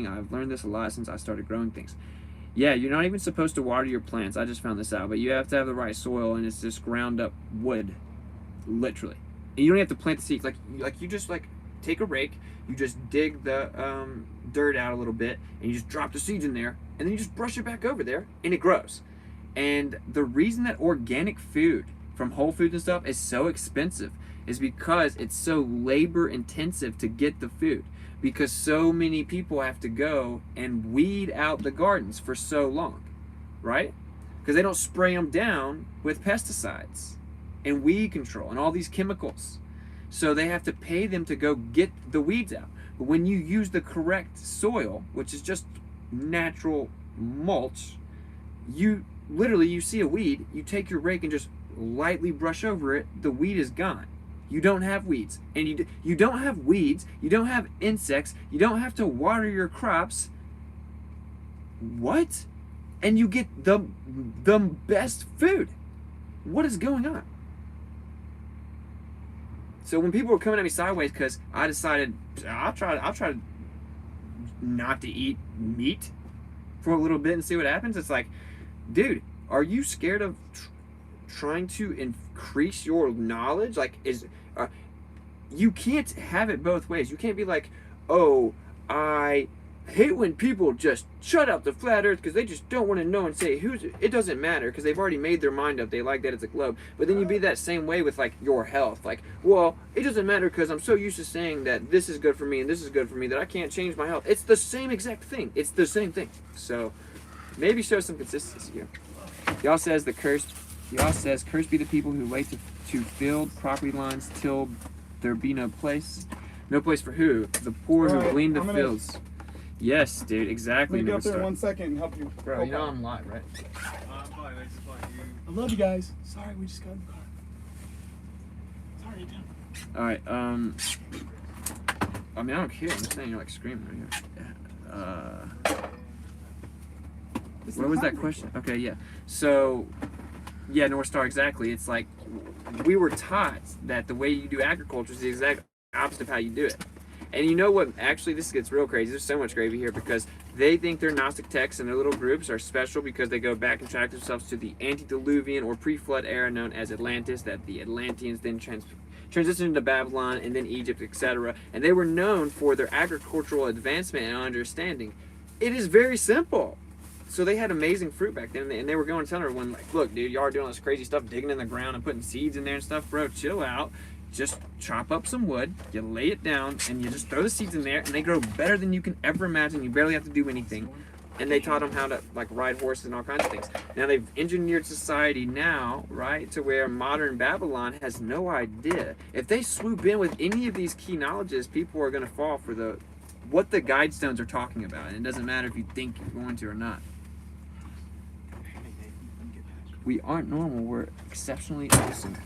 I've learned this a lot since I started growing things. Yeah, you're not even supposed to water your plants. I just found this out. But you have to have the right soil, and it's just ground up wood, literally. And you don't have to plant the seeds. Like you just like take a rake, you just dig the dirt out a little bit, and you just drop the seeds in there, and then you just brush it back over there, and it grows. And the reason that organic food from Whole Foods and stuff is so expensive is because it's so labor intensive to get the food, because so many people have to go and weed out the gardens for so long, right? Because they don't spray them down with pesticides and weed control and all these chemicals. So they have to pay them to go get the weeds out. But when you use the correct soil, which is just natural mulch, you see a weed, you take your rake and just lightly brush over it, the weed is gone. You don't have weeds. And you don't have weeds, you don't have insects, you don't have to water your crops. What? And you get the best food. What is going on? So when people were coming at me sideways because I decided I'll try not to eat meat for a little bit and see what happens, it's like, dude, are you scared of trying to increase your knowledge? Like, you can't have it both ways. You can't be like, oh, I hate when people just shut up the flat earth because they just don't want to know and say it doesn't matter because they've already made their mind up. They like that it's a globe. But then you be that same way with like your health. Like, well, it doesn't matter because I'm so used to saying that this is good for me and this is good for me that I can't change my health. It's the same exact thing. It's the same thing. So maybe show some consistency here. Y'all says cursed be the people who wait to field property lines till there be no place. No place for who? The poor who glean the fields. Yes, dude, exactly. Let me get up there in 1 second and help you. Bro, you know I'm live, right? I'm fine, it's fine. I love you guys. Sorry, we just got in the car. Sorry, Tim. Alright, I mean, I don't care. I'm just saying you're like screaming right here. What was that question? Okay, yeah. So, yeah, North Star, exactly. It's like we were taught that the way you do agriculture is the exact opposite of how you do it. And you know what? Actually, this gets real crazy. There's so much gravy here because they think their Gnostic texts and their little groups are special because they go back and track themselves to the antediluvian or pre-flood era known as Atlantis, that the Atlanteans then transitioned into Babylon and then Egypt, etc. And they were known for their agricultural advancement and understanding. It is very simple. So they had amazing fruit back then, and they were going to tell everyone, like, look, dude, y'all are doing all this crazy stuff, digging in the ground and putting seeds in there and stuff. Bro, chill out. Just chop up some wood, you lay it down, and you just throw the seeds in there, and they grow better than you can ever imagine. You barely have to do anything. And they taught them how to, like, ride horses and all kinds of things. Now, they've engineered society now, right, to where modern Babylon has no idea. If they swoop in with any of these key knowledges, people are going to fall for what the guidestones are talking about. And it doesn't matter if you think you're going to or not. We aren't normal, we're exceptionally awesome.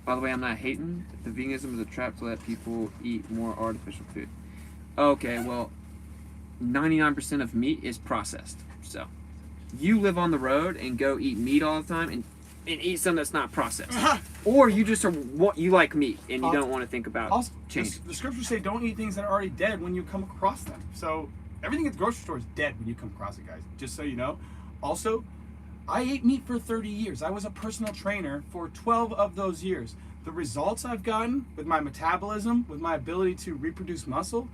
By the way, I'm not hating. The veganism is a trap to let people eat more artificial food. Okay, well, 99% of meat is processed. So, you live on the road and go eat meat all the time and eat something that's not processed. Or you just you like meat and you don't want to think about change. The scriptures say don't eat things that are already dead when you come across them. So, everything at the grocery store is dead when you come across it, guys. Just so you know. Also, I ate meat for 30 years. I was a personal trainer for 12 of those years. The results I've gotten with my metabolism, with my ability to reproduce muscle,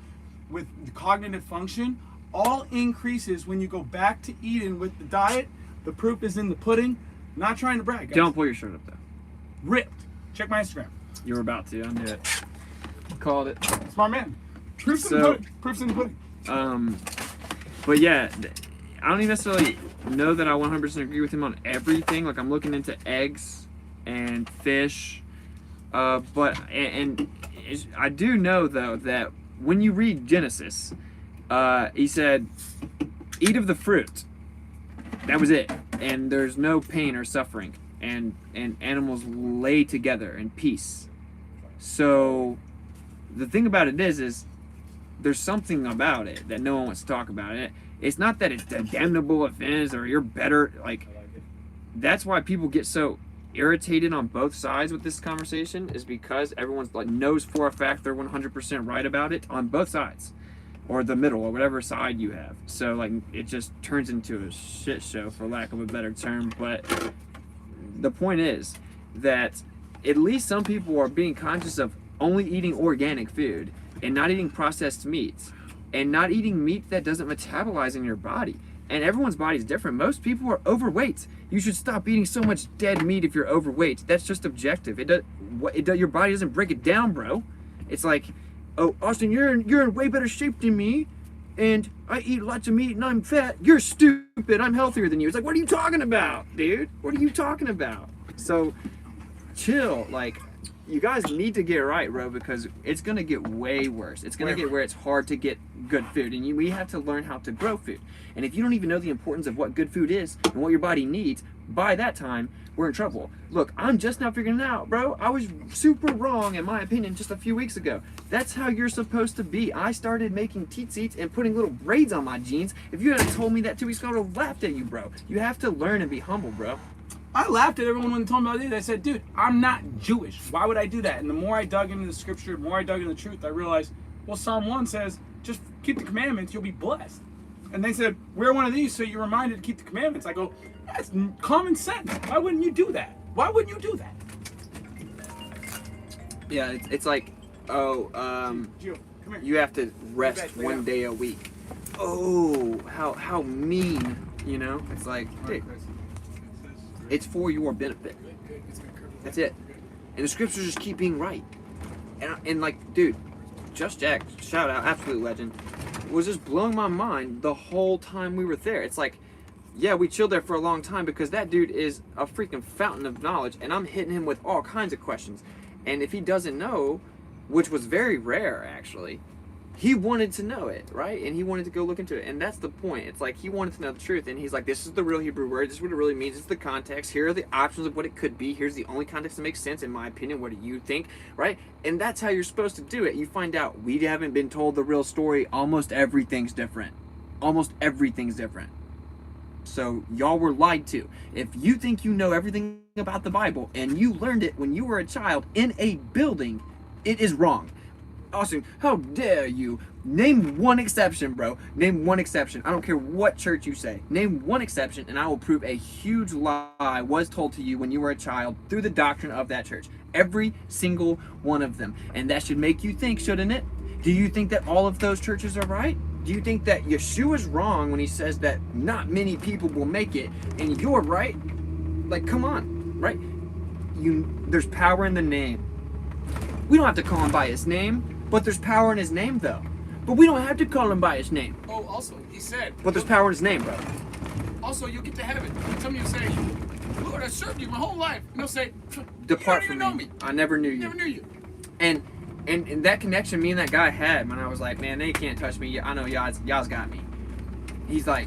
with the cognitive function, all increases when you go back to eating with the diet. The proof is in the pudding. Not trying to brag, guys. Don't pull your shirt up, though. Ripped. Check my Instagram. You were about to. I knew it. Called it. Smart man. Proof's in the pudding. Proof's in the pudding. But yeah, I don't even necessarily know that I 100% agree with him on everything. Like, I'm looking into eggs and fish, but I do know though that when you read Genesis, he said, "Eat of the fruit." That was it, and there's no pain or suffering, and animals lay together in peace. So the thing about it is there's something about it that no one wants to talk about. It's not that it's a damnable offense or you're better. Like, that's why people get so irritated on both sides with this conversation, is because everyone's like knows for a fact they're 100% right about it on both sides, or the middle, or whatever side you have. So like it just turns into a shit show, for lack of a better term. But the point is that at least some people are being conscious of only eating organic food and not eating processed meats and not eating meat that doesn't metabolize in your body. And everyone's body is different. Most people are overweight. You should stop eating so much dead meat if you're overweight. That's just objective. Your body doesn't break it down, bro. It's like, oh, Austin, you're in way better shape than me, and I eat lots of meat and I'm fat. You're stupid. I'm healthier than you. It's like, what are you talking about, dude? What are you talking about? So, chill. Like, you guys need to get right, bro, because it's gonna get way worse. It's gonna get where it's hard to get good food, and we have to learn how to grow food. And if you don't even know the importance of what good food is and what your body needs, by that time, we're in trouble. Look, I'm just now figuring it out, bro. I was super wrong, in my opinion, just a few weeks ago. That's how you're supposed to be. I started making teat-seats and putting little braids on my jeans. If you had told me that 2 weeks ago, I would have laughed at you, bro. You have to learn and be humble, bro. I laughed at everyone when they told me about it. I said, dude, I'm not Jewish. Why would I do that? And the more I dug into the scripture, the more I dug into the truth, I realized, well, Psalm 1 says, just keep the commandments, you'll be blessed. And they said, wear one of these so you're reminded to keep the commandments. I go, that's common sense. Why wouldn't you do that? Why wouldn't you do that? Yeah, it's like, oh, Gio, come here. you have to rest one day a week. Oh, how mean, you know? It's like, dude, it's for your benefit. That's it. And the scriptures just keep being right. And like, dude, Just Jack, shout out, absolute legend, was just blowing my mind the whole time we were there. It's like, yeah, we chilled there for a long time because that dude is a freaking fountain of knowledge, and I'm hitting him with all kinds of questions. And if he doesn't know, which was very rare actually, he wanted to know it, right? And he wanted to go look into it. And that's the point. It's like he wanted to know the truth. And he's like, this is the real Hebrew word. This is what it really means. This is the context. Here are the options of what it could be. Here's the only context that makes sense, in my opinion. What do you think, right? And that's how you're supposed to do it. You find out we haven't been told the real story. Almost everything's different. Almost everything's different. So y'all were lied to. If you think you know everything about the Bible and you learned it when you were a child in a building, it is wrong. Austin, how dare you? Name one exception, bro. Name one exception. I don't care what church you say. Name one exception, and I will prove a huge lie was told to you when you were a child through the doctrine of that church. Every single one of them. And that should make you think, shouldn't it? Do you think that all of those churches are right? Do you think that Yeshua's wrong when he says that not many people will make it, and you're right? Like, come on, right? There's power in the name. We don't have to call him by his name. But there's power in his name, though. But we don't have to call him by his name. Oh, also, he said. But there's power in his name, bro. Also, you'll get to heaven. Somebody will say, Lord, I served you my whole life. And they'll say, Depart you from don't even me. know me. I never knew you. Never knew you. And that connection me and that guy had when I was like, man, they can't touch me. I know y'all's got me. He's like,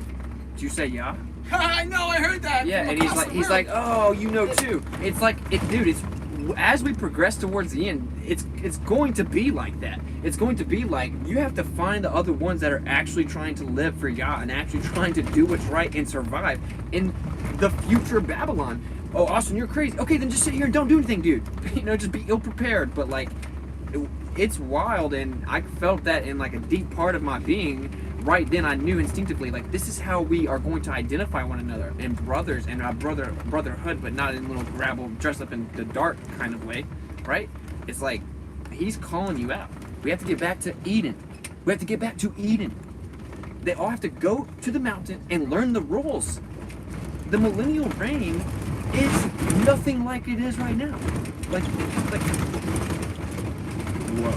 did you say Yah? I know, I heard that. Yeah, and he's like, oh, you know too. It's like, dude, it's as we progress towards the end, it's going to be like that. It's going to be like you have to find the other ones that are actually trying to live for Yah and actually trying to do what's right and survive in the future Babylon. Oh, Austin, you're crazy. Okay, then just sit here and don't do anything, dude. You know, just be ill-prepared. But like, it's wild, and I felt that in like a deep part of my being. Right then, I knew instinctively, like, this is how we are going to identify one another and brothers and our brotherhood, but not in little grabble, dressed up in the dark kind of way, right? It's like he's calling you out. We have to get back to Eden. We have to get back to Eden. They all have to go to the mountain and learn the rules. The millennial reign is nothing like it is right now. Like, whoa.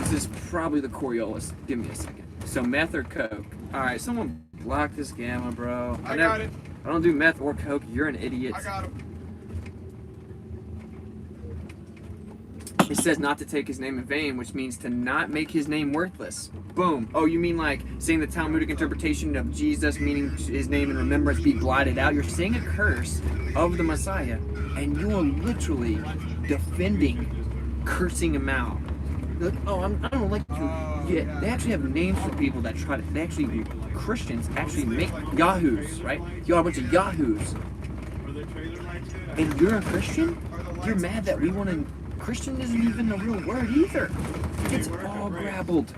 This is probably the Coriolis. Give me a second. So meth or coke? All right, someone block this gamma, bro. I got it. I don't do meth or coke. You're an idiot. I got him. It says not to take his name in vain, which means to not make his name worthless. Boom. Oh, you mean like saying the Talmudic interpretation of Jesus, meaning his name in remembrance be blotted out? You're saying a curse of the Messiah, and you are literally defending cursing him out. Like, oh, I don't like you. Yeah, they actually have names for people that try to. They actually, Christians actually make yahoos, right? You're a bunch of yahoos. And you're a Christian? You're mad that we want to. Christian isn't even a real word either. It's all grabbled.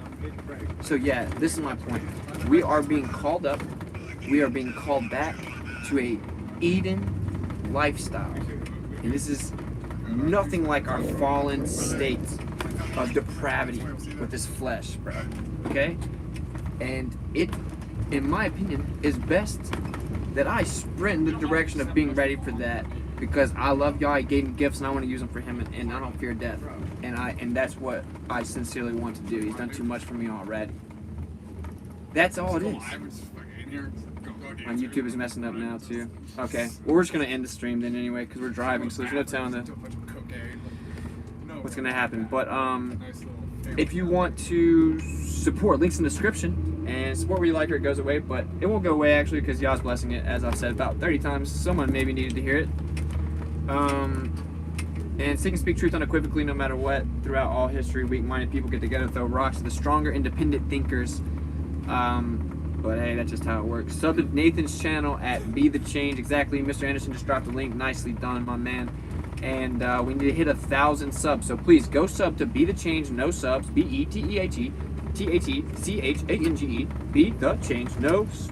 So yeah, this is my point. We are being called up. We are being called back to a Eden lifestyle. And this is nothing like our fallen state of depravity with this flesh, bro. Okay? And it, in my opinion, is best that I sprint in the direction of being ready for that, because I love y'all. I gave him gifts and I want to use them for him, and I don't fear death. And that's what I sincerely want to do. He's done too much for me already. That's all it is. My YouTube is messing up now too. Okay, well, we're just gonna end the stream then anyway, because we're driving, so there's no telling what's gonna happen. But if you want to support, links in the description, and support where you like or it goes away, but it won't go away actually, because y'all's blessing it, as I've said about 30 times. Someone maybe needed to hear it. And seek and speak truth unequivocally no matter what. Throughout all history, weak-minded people get together, throw rocks at the stronger, independent thinkers. But hey, that's just how it works. Sub to Nathan's channel at Be The Change. Exactly, Mr. Anderson just dropped a link. Nicely done, my man. And we need to hit 1,000 subs. So please go sub to Be The Change, no subs. BeTheChange. Be The Change,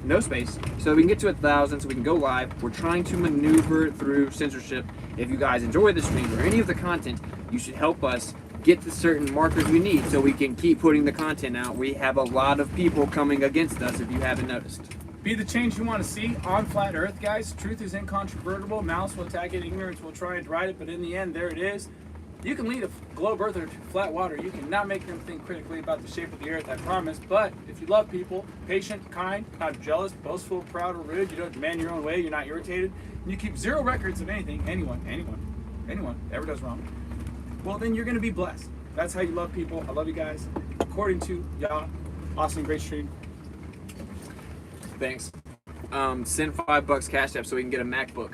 no space. So we can get to 1,000, so we can go live. We're trying to maneuver through censorship. If you guys enjoy the stream or any of the content, you should help us get the certain markers we need so we can keep putting the content out. We have a lot of people coming against us, if you haven't noticed. Be the change you want to see on flat earth, guys. Truth is incontrovertible. Malice will attack it, ignorance will try and deride it, but in the end, there it is. You can lead a globe earther to flat water. You cannot make them think critically about the shape of the earth, I promise. But if you love people, patient, kind, not jealous, boastful, proud, or rude, you don't demand your own way, you're not irritated, and you keep zero records of anything, anyone ever does wrong, well, then you're going to be blessed. That's how you love people. I love you guys. According to y'all, awesome, great stream. Thanks. Send $5 Cash App so we can get a MacBook.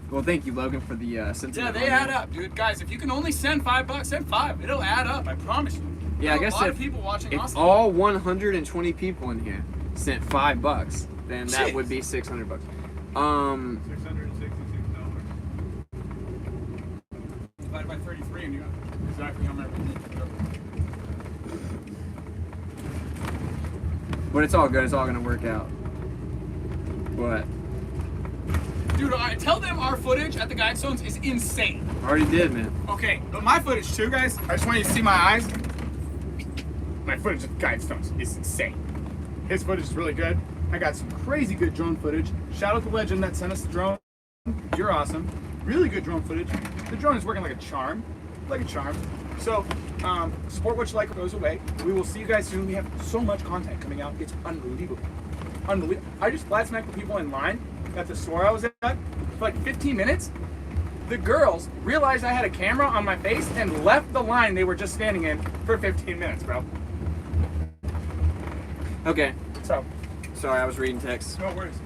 Well, thank you, Logan, for the sentiment. Yeah, they add up, dude. Guys, if you can only send $5, send 5. It'll add up, I promise you. Yeah, I guess a lot of people watching if awesome. all 120 people in here sent $5, then that would be $600. $666. Divided by 33 and you got exactly how many. But it's all good. It's all gonna work out. But Dude, I tell them our footage at the Guidestones is insane. already did, man. Okay, but my footage too, guys. I just want you to see my eyes. My footage at the Guidestones is insane. His footage is really good. I got some crazy good drone footage. Shout out to Legend that sent us the drone. You're awesome. Really good drone footage. The drone is working like a charm. So, support what you like goes away. We will see you guys soon. We have so much content coming out. It's unbelievable. I just flat smacked the people in line at the store I was at for like 15 minutes. The girls realized I had a camera on my face and left the line they were just standing in for 15 minutes, bro. Okay. So, Sorry, I was reading text. no worries.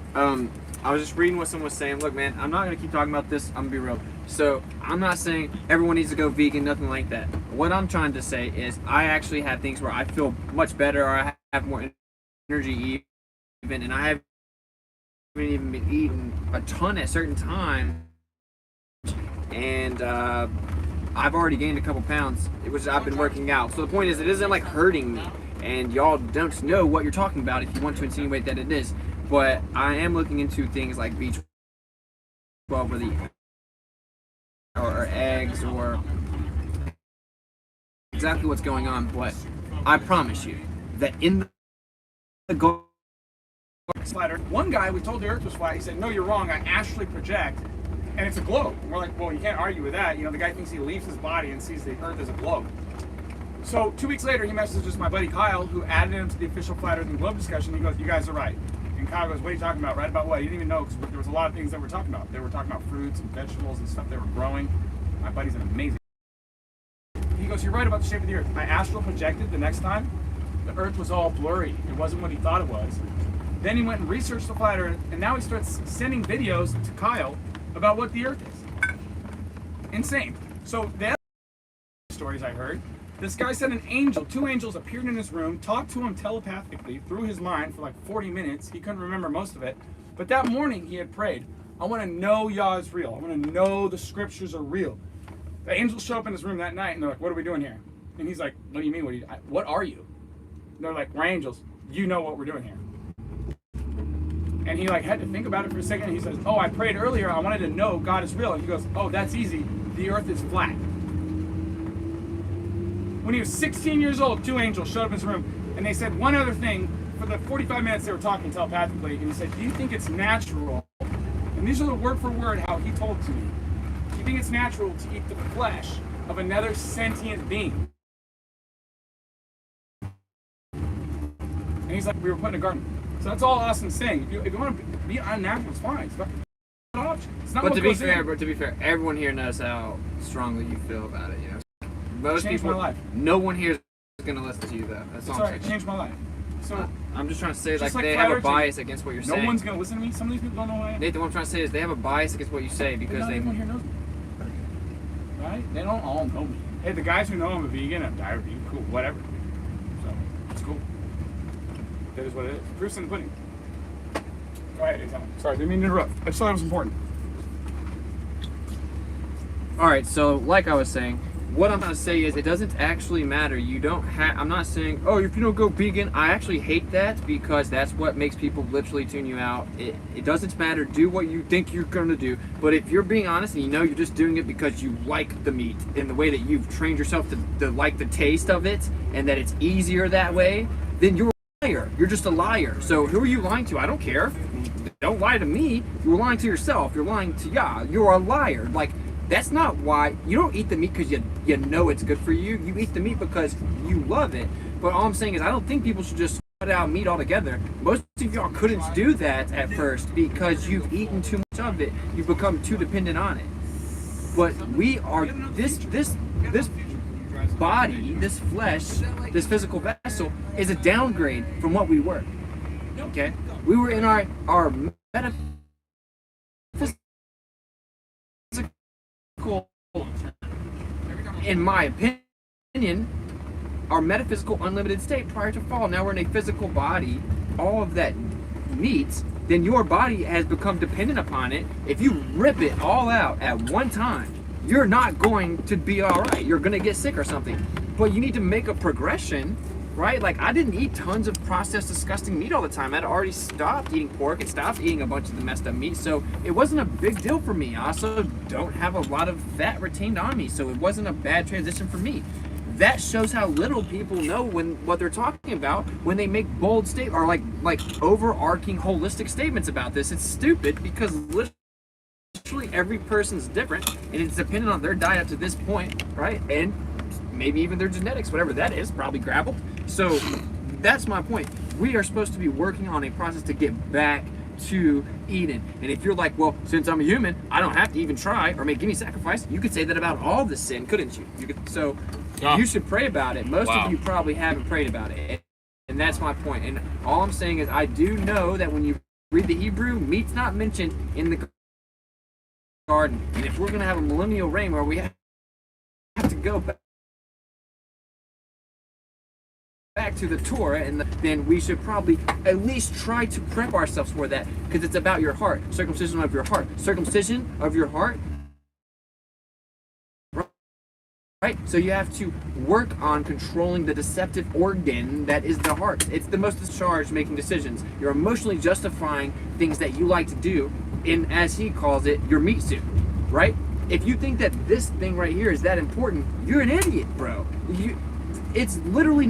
I was just reading what someone was saying. Look, man, I'm not gonna keep talking about this. I'm gonna be real. So I'm not saying everyone needs to go vegan, nothing like that. What I'm trying to say is I actually have things where I feel much better, or I have more energy even, and I haven't even been eating a ton at certain times, and I've already gained a couple pounds, which I've been working out. So the point is, it isn't like hurting me, and y'all don't know what you're talking about if you want to insinuate that it is. But I am looking into things like B12 or eggs or exactly what's going on. But I promise you that in the goal Slider. One guy, we told the Earth was flat. He said, "No, you're wrong. I astrally project, and it's a globe." And we're like, "Well, you can't argue with that." You know, the guy thinks he leaves his body and sees the Earth as a globe. So 2 weeks later, he messages my buddy Kyle, who added him to the official Flat Earth and Globe discussion. He goes, "You guys are right." And Kyle goes, "What are you talking about? Right about what?" He didn't even know, because there was a lot of things that we're talking about. They were talking about fruits and vegetables and stuff they were growing. My buddy's an amazing. He goes, "You're right about the shape of the Earth. I astral projected the next time. The Earth was all blurry. It wasn't what he thought it was." Then he went and researched the Flat Earth, and now he starts sending videos to Kyle about what the Earth is. Insane. So the other stories I heard, this guy said an angel, 2 angels appeared in his room, talked to him telepathically through his mind for like 40 minutes. He couldn't remember most of it. But that morning he had prayed, "I want to know Yah is real. I want to know the scriptures are real." The angels show up in his room that night and they're like, "What are we doing here?" And he's like, "What do you mean? What are you?" And they're like, "We're angels. You know what we're doing here." And he like had to think about it for a second. And he says, "Oh, I prayed earlier. I wanted to know God is real." And he goes, "Oh, that's easy. The earth is flat." When he was 16 years old, two angels showed up in his room, and they said one other thing. For the 45 minutes they were talking telepathically, and he said, "Do you think it's natural?" And these are the word for word how he told it to me. "Do you think it's natural to eat the flesh of another sentient being?" And he's like, "We were put in a garden." So that's all Austin's saying. If you want to be unnatural, it's fine. It's not an option. It's not But what to be goes fair, in. everyone here knows how strongly you feel about it. You know, most Changed people. my life. No one here is gonna listen to you though. That's all. Sorry, I'm it saying. changed my life. So I'm just trying to say, just like, like they flat have a earth, bias against what you're no saying. one's gonna listen to me. Some of these people don't know who I am. Nathan, what I'm trying to say is they have a bias against what you say because Not they. everyone here knows me. Right? They don't all know me. Hey, the guys who know I'm a vegan, I'm diabetic, cool, whatever. So it's cool. That is what it is. Proof's in the pudding. Go ahead, Nathan. Sorry, didn't mean to interrupt. I just thought it was important. All right, so like I was saying, what I'm trying to say is it doesn't actually matter. You don't have. I'm not saying, oh, if you don't go vegan. I actually hate that because that's what makes people literally tune you out. It doesn't matter. Do what you think you're gonna do. But if you're being honest and you know you're just doing it because you like the meat in the way that you've trained yourself to like the taste of it and that it's easier that way, then you're a liar. You're just a liar. So who are you lying to? I don't care. Don't lie to me. You're lying to yourself. You're lying to Yah. You're a liar. Like. That's not why. You don't eat the meat because you know it's good for you. You eat the meat because you love it. But all I'm saying is I don't think people should just cut out meat altogether. Most of y'all couldn't do that at first because you've eaten too much of it. You've become too dependent on it. But we are this body, this flesh, this physical vessel is a downgrade from what we were. Okay? We were in our metaphysical. In my opinion, our metaphysical unlimited state prior to fall. Now we're in a physical body. All of that meat, then your body has become dependent upon it. If you rip it all out at one time, you're not going to be all right. You're going to get sick or something. But you need to make a progression, right? Like I didn't eat tons of processed, disgusting meat all the time. I'd already stopped eating pork and stopped eating a bunch of the messed up meat. So it wasn't a big deal for me. I also don't have a lot of fat retained on me. So it wasn't a bad transition for me. That shows how little people know what they're talking about when they make bold statements or like overarching holistic statements about this. It's stupid because literally every person's different and it's dependent on their diet up to this point, right? And maybe even their genetics, whatever that is, probably grappled. So that's my point. We are supposed to be working on a process to get back to Eden. And if you're like, well, since I'm a human, I don't have to even try or make any sacrifice, you could say that about all the sin, couldn't you? So you should pray about it. Most of you probably haven't prayed about it. And that's my point. And all I'm saying is I do know that when you read the Hebrew, meat's not mentioned in the garden. And if we're going to have a millennial reign where we have to go back to the Torah, and then we should probably at least try to prep ourselves for that because it's about your heart. Circumcision of your heart. Circumcision of your heart. Right? So you have to work on controlling the deceptive organ that is the heart. It's the most discharged making decisions. You're emotionally justifying things that you like to do in, as he calls it, your meat suit. Right? If you think that this thing right here is that important, you're an idiot, bro. It's literally